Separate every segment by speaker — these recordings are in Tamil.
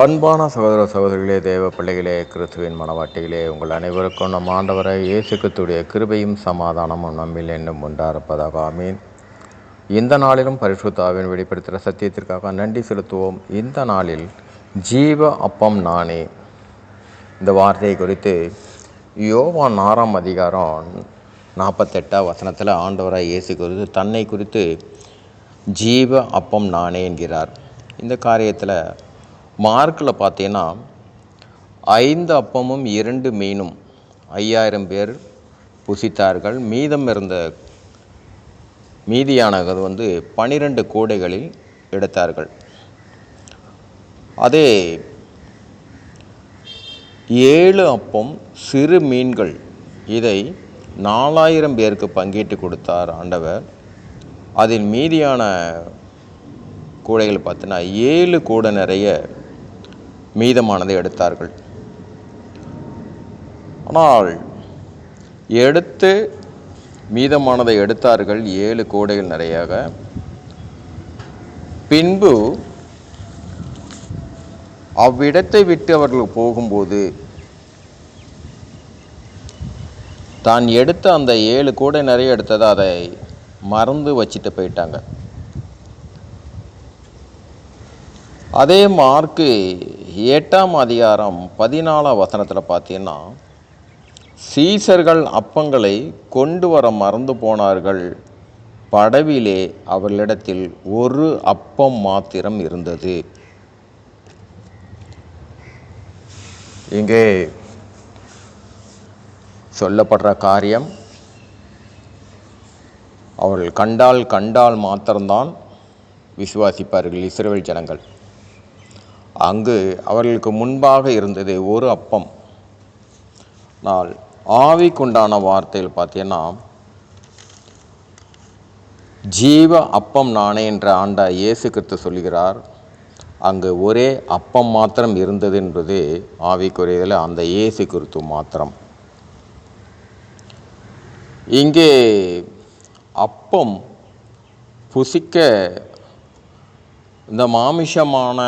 Speaker 1: அன்பான சகோதர சகோதரிகளே, தேவ பிள்ளைகளே, கிறிஸ்துவின் மனவாட்டிகளே, உங்கள் அனைவருக்கும் நம் ஆண்டவரை இயேசு கிறிஸ்துவுடைய கிருபையும் சமாதானமும் நம்மில் என்னும் உண்டாயிருப்பதாக. ஆமீன். இந்த நாளிலும் பரிசுத்த ஆவியின் வெளிப்படுத்துகிற சத்தியத்திற்காக நன்றி செலுத்துவோம். இந்த நாளில் ஜீவ அப்பம் நானே, இந்த வார்த்தையை குறித்து யோவான் 6ஆம் அதிகாரம் 48ஆம் வசனத்தில் ஆண்டவராய் இயேசு குறித்து தன்னை குறித்து ஜீவ அப்பம் நானே என்கிறார். இந்த காரியத்தில் மார்க்கில் பார்த்தீங்கன்னா 5 அப்பமும் 2 மீனும் 5000 பேர் புசித்தார்கள். மீதியானது 12 கூடைகளில் எடுத்தார்கள். அதே 7 அப்பம் சிறு மீன்கள், இதை 4000 பேருக்கு பங்கிட்டு கொடுத்தார் ஆண்டவர். அதில் மீதியான கூடைகள் பார்த்தீங்கன்னா 7 கூடை நிறைய மீதமானதை எடுத்தார்கள். ஆனால் மீதமானதை எடுத்தார்கள் 7 கூடைகள் நிறையாக. பின்பு அவ்விடத்தை விட்டு அவர்கள் போகும்போது தான் எடுத்த அந்த 7 கூடை நிறைய எடுத்ததை அதை மறந்து வச்சுட்டு போயிட்டாங்க. அதே மார்க்கு 8ஆம் அதிகாரம் 14ஆம் வசனத்தில் பார்த்தீங்கன்னா, சீசர்கள் அப்பங்களை கொண்டு வர மறந்து போனார்கள். படவிலே அவர்களிடத்தில் ஒரு அப்பம் மாத்திரம் இருந்தது. இங்கே சொல்லப்படுற காரியம், அவர்கள் கண்டால் மாத்திரம்தான் விசுவாசிப்பார்கள் இஸ்ரவேல் ஜனங்கள். அங்கு அவர்களுக்கு முன்பாக இருந்தது ஒரு அப்பம். ஆனால் ஆவிக்குண்டான வார்த்தையில் பார்த்தீங்கன்னா, ஜீவ அப்பம் நானே என்ற ஆண்டா இயேசு கிறிஸ்து சொல்கிறார். அங்கு ஒரே அப்பம் மாத்திரம் இருந்தது என்பது ஆவிக்குரியதில் அந்த இயேசு கிறிஸ்து மாத்திரம். இங்கே அப்பம் புசிக்க இந்த மாமிசமான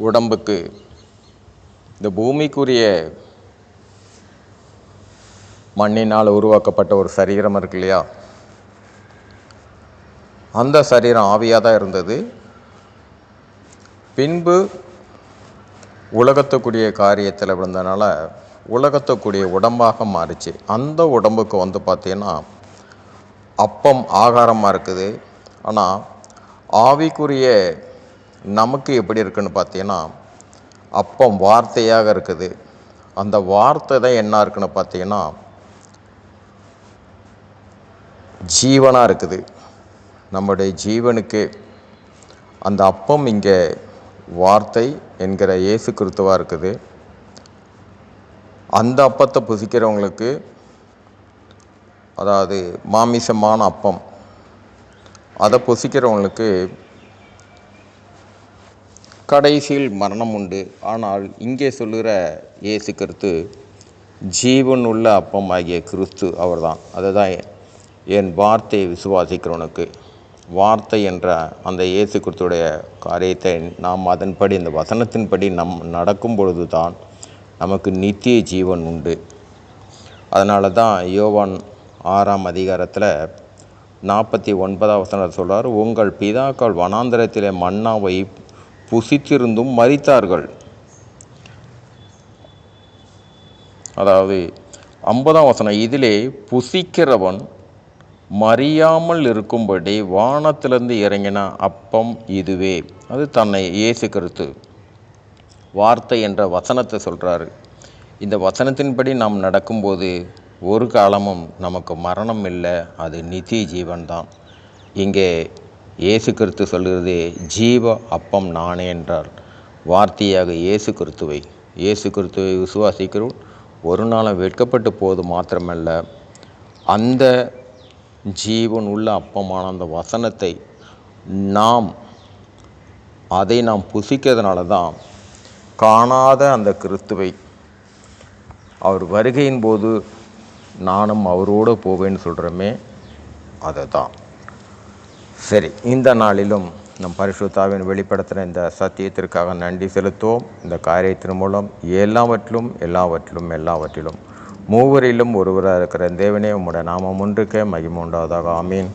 Speaker 1: உடம்புக்கு, இந்த பூமிக்குரிய மண்ணினால் உருவாக்கப்பட்ட ஒரு சரீரம் இருக்கு இல்லையா, அந்த சரீரம் ஆவியாக தான் இருந்தது. பின்பு உலகத்துக்குரிய காரியத்தில் விழுந்தனால உலகத்துக்குரிய உடம்பாக மாறிச்சு. அந்த உடம்புக்கு பார்த்தீங்கன்னா அப்பம் ஆகாரமாக இருக்குது. ஆனால் ஆவிக்குரிய நமக்கு எப்படி இருக்குன்னு பார்த்தீங்கன்னா, அப்பம் வார்த்தையாக இருக்குது. அந்த வார்த்தை தான் என்ன இருக்குன்னு பார்த்தீங்கன்னா ஜீவனாக இருக்குது. நம்முடைய ஜீவனுக்கு அந்த அப்பம் இங்கே வார்த்தை என்கிற இயேசு கிறிஸ்துவாக இருக்குது. அந்த அப்பத்தை புசிக்கிறவங்களுக்கு, அதாவது மாமிசமான அப்பம், அதை புசிக்கிறவங்களுக்கு கடைசியில் மரணம் உண்டு. ஆனால் இங்கே சொல்லுகிற இயேசு கிறிஸ்து ஜீவன் உள்ள அப்பம் ஆகிய கிறிஸ்து அவர் தான். அதுதான் என் வார்த்தையை விசுவாசிக்கிறவனுக்கு. வார்த்தை என்ற அந்த இயேசு கிறிஸ்துடைய காரியத்தை நாம் அதன்படி, இந்த வசனத்தின்படி நடக்கும் பொழுது தான் நமக்கு நித்திய ஜீவன் உண்டு. அதனால தான் யோவான் 6ஆம் அதிகாரத்தில் 49ஆம் வசனத்தில் சொல்கிறார், உங்கள் பிதாக்கள் வனாந்தரத்திலே மன்னாவை புசித்திருந்தும் மரித்தார்கள். அதாவது 50ஆம் வசனம், இதிலே புசிக்கிறவன் மறியாமல் இருக்கும்படி வானத்திலிருந்து இறங்கின அப்பம் இதுவே. அது தன்னை இயேசு கிறிஸ்து வார்த்தை என்ற வசனத்தை சொல்கிறாரு. இந்த வசனத்தின்படி நாம் நடக்கும்போது ஒரு காலமும் நமக்கு மரணம் இல்லை, அது நித்திய ஜீவன்தான். இங்கே இயேசு கிறிஸ்து சொல்கிறது ஜீவ அப்பம் நானே என்றார். வார்த்தையாக இயேசு கிறிஸ்துவை விசுவாசிக்கிறோம். ஒரு நாளும் வெட்கப்பட்டு போது மாத்திரமல்ல, அந்த ஜீவன் உள்ள அப்பமான அந்த வசனத்தை அதை நாம் புசிக்கிறதுனால தான் காணாத அந்த கிறிஸ்துவை அவர் வருகையின் போது நானும் அவரோடு போவேன்னு சொல்கிறோமே, அதை தான். சரி, இந்த நாளிலும் நம் பரிசுத்தாவின் வெளிப்படுத்தின இந்த சத்தியத்திற்காக நன்றி செலுத்துவோம். இந்த காரியத்தின் மூலம் எல்லாவற்றிலும் மூவரிலும் ஒருவராக இருக்கிற தேவனே, உம்முடைய நாமம் ஒன்றுக்கே மகிமை உண்டாவதாக. ஆமீன்.